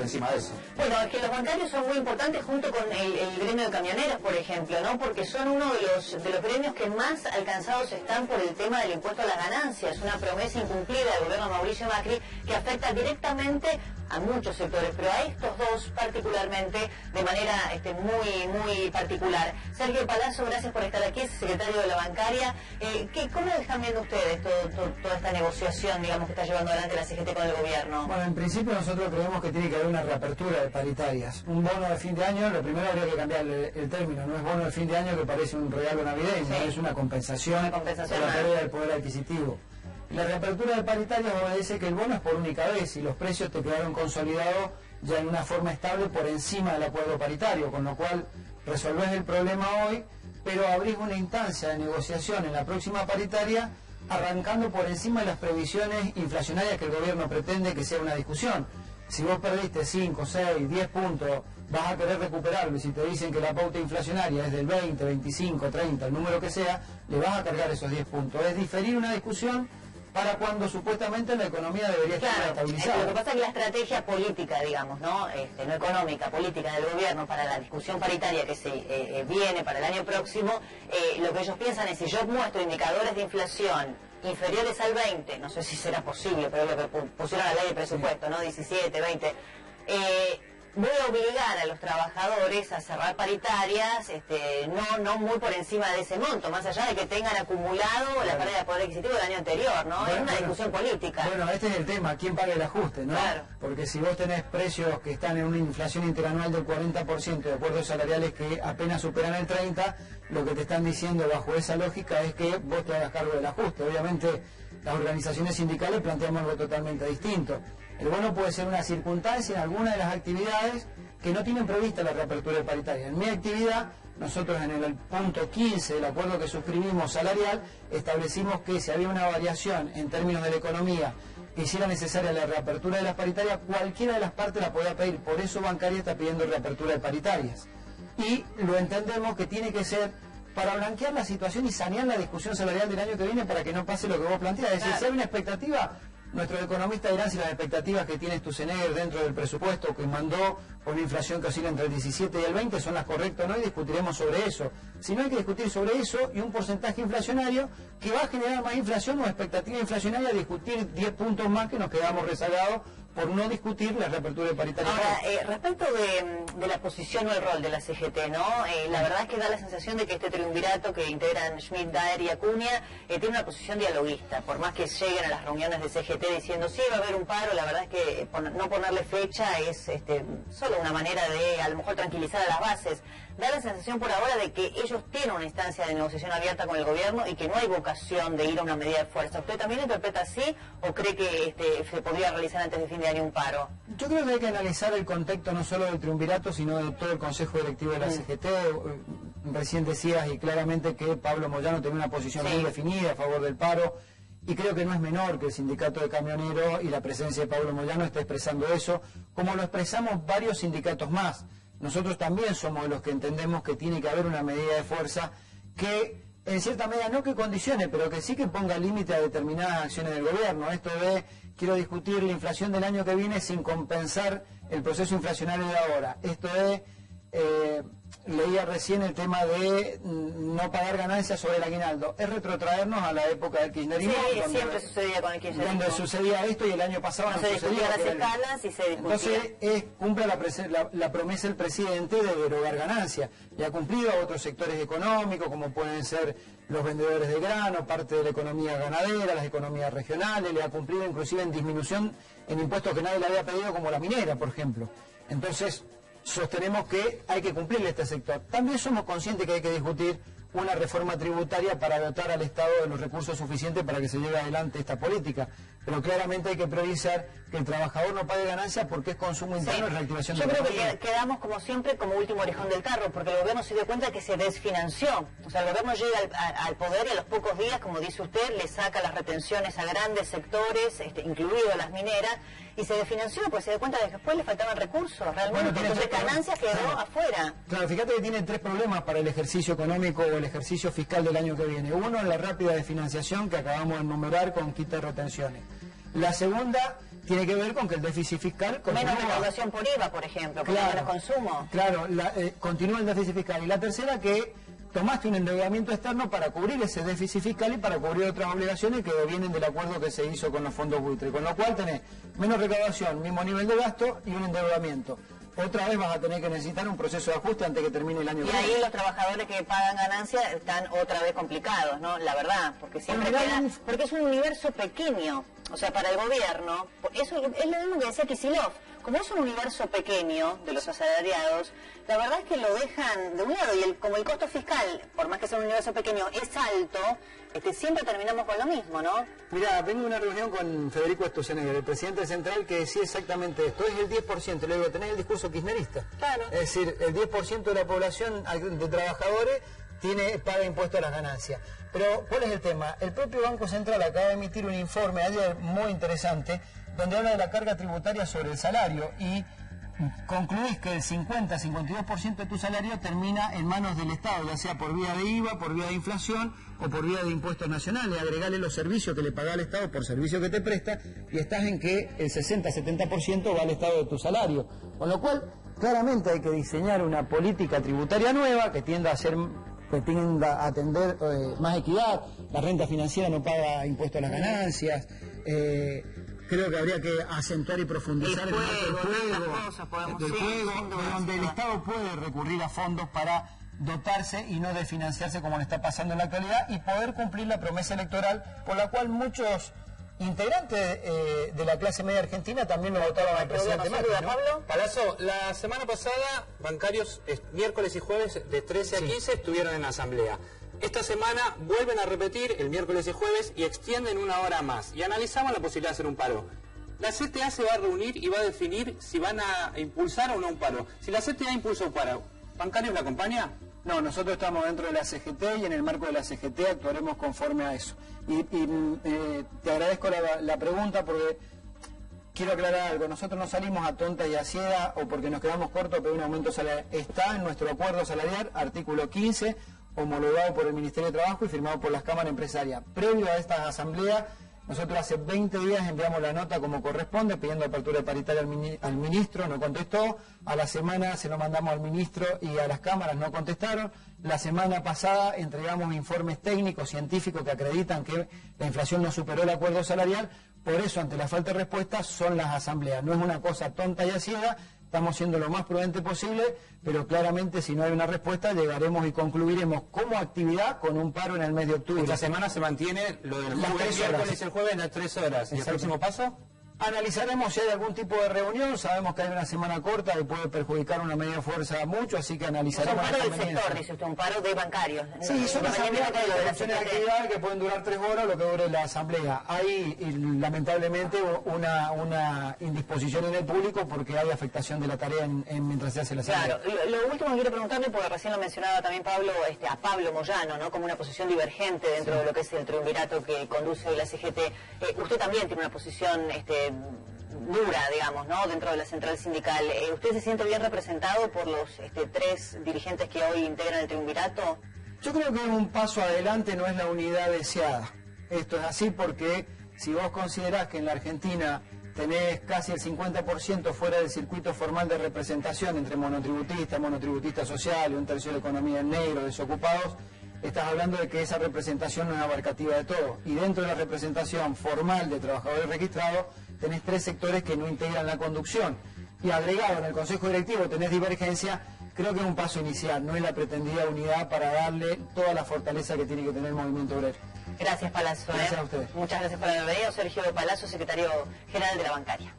encima de eso. Bueno, es que los bancarios son muy importantes junto con el gremio de camioneros, por ejemplo, ¿no? Porque son uno de los gremios que más alcanzados están por el tema del impuesto a las ganancias, una promesa incumplida del gobierno de Mauricio Macri que afecta directamente a muchos sectores, pero a estos dos particularmente de manera muy particular. Sergio Palazzo, gracias por estar aquí, es secretario de la bancaria. ¿Cómo están viendo ustedes toda esta negociación, digamos, que está llevando adelante la CGT con el gobierno? Bueno, en principio nosotros creemos que tiene que haber una reapertura de paritarias. Un bono de fin de año, lo primero habría que cambiar el término, no es bono de fin de año que parece un regalo navideño, sí, es una compensación por la pérdida del poder adquisitivo. La reapertura de paritarias obedece que el bono es por única vez y los precios te quedaron consolidados ya en una forma estable por encima del acuerdo paritario, con lo cual resolvés el problema hoy, pero abrís una instancia de negociación en la próxima paritaria arrancando por encima de las previsiones inflacionarias que el gobierno pretende que sea una discusión. Si vos perdiste 5, 6, 10 puntos, vas a querer recuperarlo, y si te dicen que la pauta inflacionaria es del 20, 25, 30, el número que sea, le vas a cargar esos 10 puntos. Es diferir una discusión para cuando supuestamente la economía debería estar estabilizada. Lo que pasa es que la estrategia política, digamos, no económica, política del gobierno para la discusión paritaria que se viene para el año próximo, lo que ellos piensan es si yo muestro indicadores de inflación inferiores al 20, no sé si será posible, pero lo que pusieron a la ley de presupuesto, ¿no? 17, 20, voy a obligar a los trabajadores a cerrar paritarias, no muy por encima de ese monto, más allá de que tengan acumulado la pérdida de poder adquisitivo del año anterior, ¿no? Es una discusión política. Bueno, este es el tema, ¿quién paga el ajuste, no? Claro. Porque si vos tenés precios que están en una inflación interanual del 40%, de acuerdos salariales que apenas superan el 30%, lo que te están diciendo bajo esa lógica es que vos te hagas cargo del ajuste. Obviamente, las organizaciones sindicales planteamos algo totalmente distinto. El bono puede ser una circunstancia en alguna de las actividades que no tienen prevista la reapertura paritaria. En mi actividad, nosotros en el punto 15 del acuerdo que suscribimos salarial, establecimos que si había una variación en términos de la economía que hiciera necesaria la reapertura de las paritarias, cualquiera de las partes la podía pedir. Por eso Bancaria está pidiendo reapertura de paritarias. Y lo entendemos que tiene que ser para blanquear la situación y sanear la discusión salarial del año que viene para que no pase lo que vos planteás. Es decir, si hay una expectativa, nuestros economistas dirán si las expectativas que tiene Stusenegger dentro del presupuesto que mandó por una inflación que oscila entre el 17 y el 20 son las correctas o no, y discutiremos sobre eso. Si no, hay que discutir sobre eso y un porcentaje inflacionario que va a generar más inflación o expectativa inflacionaria, discutir 10 puntos más que nos quedamos rezagados por no discutir la reapertura de paritaria. Ahora, respecto de la posición o el rol de la CGT, ¿no? La verdad es que da la sensación de que este triunvirato que integran Schmidt, Daer y Acuña tiene una posición dialoguista, por más que lleguen a las reuniones de CGT diciendo sí, va a haber un paro, la verdad es que no ponerle fecha es solo una manera de a lo mejor tranquilizar a las bases. Da la sensación por ahora de que ellos tienen una instancia de negociación abierta con el gobierno y que no hay vocación de ir a una medida de fuerza. ¿Usted también lo interpreta así o cree que se podría realizar antes de fin de año un paro? Yo creo que hay que analizar el contexto no solo del triunvirato, sino de todo el Consejo Directivo de la CGT. Recién decías y claramente que Pablo Moyano tiene una posición muy definida a favor del paro, y creo que no es menor que el sindicato de camioneros y la presencia de Pablo Moyano esté expresando eso, como lo expresamos varios sindicatos más. Nosotros también somos de los que entendemos que tiene que haber una medida de fuerza que, en cierta medida, no que condicione, pero que sí que ponga límite a determinadas acciones del gobierno. Esto de, quiero discutir la inflación del año que viene sin compensar el proceso inflacionario de ahora. Esto de, leía recién el tema de no pagar ganancias sobre el aguinaldo. Es retrotraernos a la época del kirchnerismo. Sí, siempre sucedía con el kirchnerismo. Donde sucedía esto y el año pasado no se discutía las sucedía. escalas y se discutía. Entonces, cumple la promesa del presidente de derogar ganancias. Y ha cumplido a otros sectores económicos, como pueden ser los vendedores de grano, parte de la economía ganadera, las economías regionales. Le ha cumplido inclusive en disminución en impuestos que nadie le había pedido, como la minera, por ejemplo. Entonces, sostenemos que hay que cumplirle a este sector. También somos conscientes que hay que discutir una reforma tributaria para dotar al Estado de los recursos suficientes para que se lleve adelante esta política. Pero claramente hay que priorizar que el trabajador no pague ganancias porque es consumo interno y reactivación de la economía. Yo creo que quedamos como siempre como último orejón del carro, porque el gobierno se dio cuenta que se desfinanció. O sea, el gobierno llega al poder y a los pocos días, como dice usted, le saca las retenciones a grandes sectores, incluidas las mineras, y se desfinanció porque se dio cuenta de que después le faltaban recursos, realmente. Bueno, entonces ganancias quedó afuera. Claro, fíjate que tiene tres problemas para el ejercicio económico o el ejercicio fiscal del año que viene. Uno, la rápida desfinanciación que acabamos de enumerar con quita de retenciones. La segunda, tiene que ver con que el déficit fiscal continúa. Menos recaudación por IVA, por ejemplo, por menos consumo. Claro, continúa el déficit fiscal. Y la tercera, que tomaste un endeudamiento externo para cubrir ese déficit fiscal y para cubrir otras obligaciones que vienen del acuerdo que se hizo con los fondos buitre. Con lo cual tenés menos recaudación, mismo nivel de gasto y un endeudamiento. Otra vez vas a tener que necesitar un proceso de ajuste antes que termine el año. Y ahí los trabajadores que pagan ganancias están otra vez complicados, ¿no? La verdad, porque siempre porque es un universo pequeño. O sea, para el gobierno, eso es lo mismo que decía Kicillof. Como es un universo pequeño de los asalariados, la verdad es que lo dejan de un lado y como el costo fiscal, por más que sea un universo pequeño, es alto, siempre terminamos con lo mismo, ¿no? Mira, vengo de una reunión con Federico Sturzenegger, el presidente central, que decía exactamente esto. Es el 10%, le digo, tenés el discurso kirchnerista. Claro. Es decir, el 10% de la población de trabajadores paga impuesto a las ganancias. Pero, ¿cuál es el tema? El propio Banco Central acaba de emitir un informe ayer muy interesante, donde habla de la carga tributaria sobre el salario y concluís que el 50-52% de tu salario termina en manos del Estado, ya sea por vía de IVA, por vía de inflación o por vía de impuestos nacionales. Agregale los servicios que le paga al Estado por servicio que te presta y estás en que el 60-70% va al Estado de tu salario. Con lo cual, claramente hay que diseñar una política tributaria nueva que tienda a atender más equidad. La renta financiera no paga impuestos a las ganancias. Creo que habría que acentuar y profundizar el marco del juego, donde el Estado puede recurrir a fondos para dotarse y no desfinanciarse como le está pasando en la actualidad y poder cumplir la promesa electoral por la cual muchos integrantes de la clase media argentina también lo votaron al presidente Macri, ¿no? Pablo Palazzo, la semana pasada bancarios miércoles y jueves de 13 a 15 estuvieron en asamblea. Esta semana vuelven a repetir el miércoles y jueves y extienden una hora más. Y analizamos la posibilidad de hacer un paro. La CTA se va a reunir y va a definir si van a impulsar o no un paro. Si la CTA impulsa un paro, ¿bancarios la acompaña? No, nosotros estamos dentro de la CGT y en el marco de la CGT actuaremos conforme a eso. Y te agradezco la pregunta porque quiero aclarar algo. Nosotros no salimos a tonta y a ciega o porque nos quedamos cortos pero un aumento salarial. Está en nuestro acuerdo salarial, artículo 15, homologado por el Ministerio de Trabajo y firmado por las cámaras empresarias. Previo a esta asamblea, nosotros hace 20 días enviamos la nota como corresponde, pidiendo apertura paritaria al ministro, no contestó. A la semana se lo mandamos al ministro y a las cámaras, no contestaron. La semana pasada entregamos informes técnicos, científicos que acreditan que la inflación no superó el acuerdo salarial. Por eso, ante la falta de respuesta, son las asambleas. No es una cosa tonta y a ciega. Estamos siendo lo más prudente posible, pero claramente si no hay una respuesta llegaremos y concluiremos como actividad con un paro en el mes de octubre. Esta semana se mantiene lo del miércoles y el jueves en las 3 horas. ¿Y el próximo paso? Analizaremos si hay algún tipo de reunión. Sabemos que hay una semana corta y puede perjudicar una media fuerza mucho, así que analizaremos. Es un paro del sector, dice usted, un paro de bancarios. Sí, son asambleas de actividades que pueden durar 3 horas, lo que dure la asamblea. Hay lamentablemente una indisposición en el público porque hay afectación de la tarea mientras se hace la asamblea. Claro, lo último que quiero preguntarle, porque recién lo mencionaba también Pablo, a Pablo Moyano, ¿no? Como una posición divergente dentro de lo que es el triunvirato que conduce hoy la CGT. Usted también tiene una posición dura, digamos, ¿no? Dentro de la central sindical. ¿Usted se siente bien representado por los 3 dirigentes que hoy integran el triunvirato? Yo creo que un paso adelante no es la unidad deseada. Esto es así porque si vos considerás que en la Argentina tenés casi el 50% fuera del circuito formal de representación entre monotributistas sociales, un tercio de la economía en negro, desocupados, estás hablando de que esa representación no es abarcativa de todo. Y dentro de la representación formal de trabajadores registrados, tenés 3 sectores que no integran la conducción. Y agregado en el Consejo Directivo tenés divergencia, creo que es un paso inicial, no es la pretendida unidad para darle toda la fortaleza que tiene que tener el movimiento obrero. Gracias, Palazzo. Gracias a ustedes. Muchas gracias por haber venido. Sergio Palazzo, secretario general de la bancaria.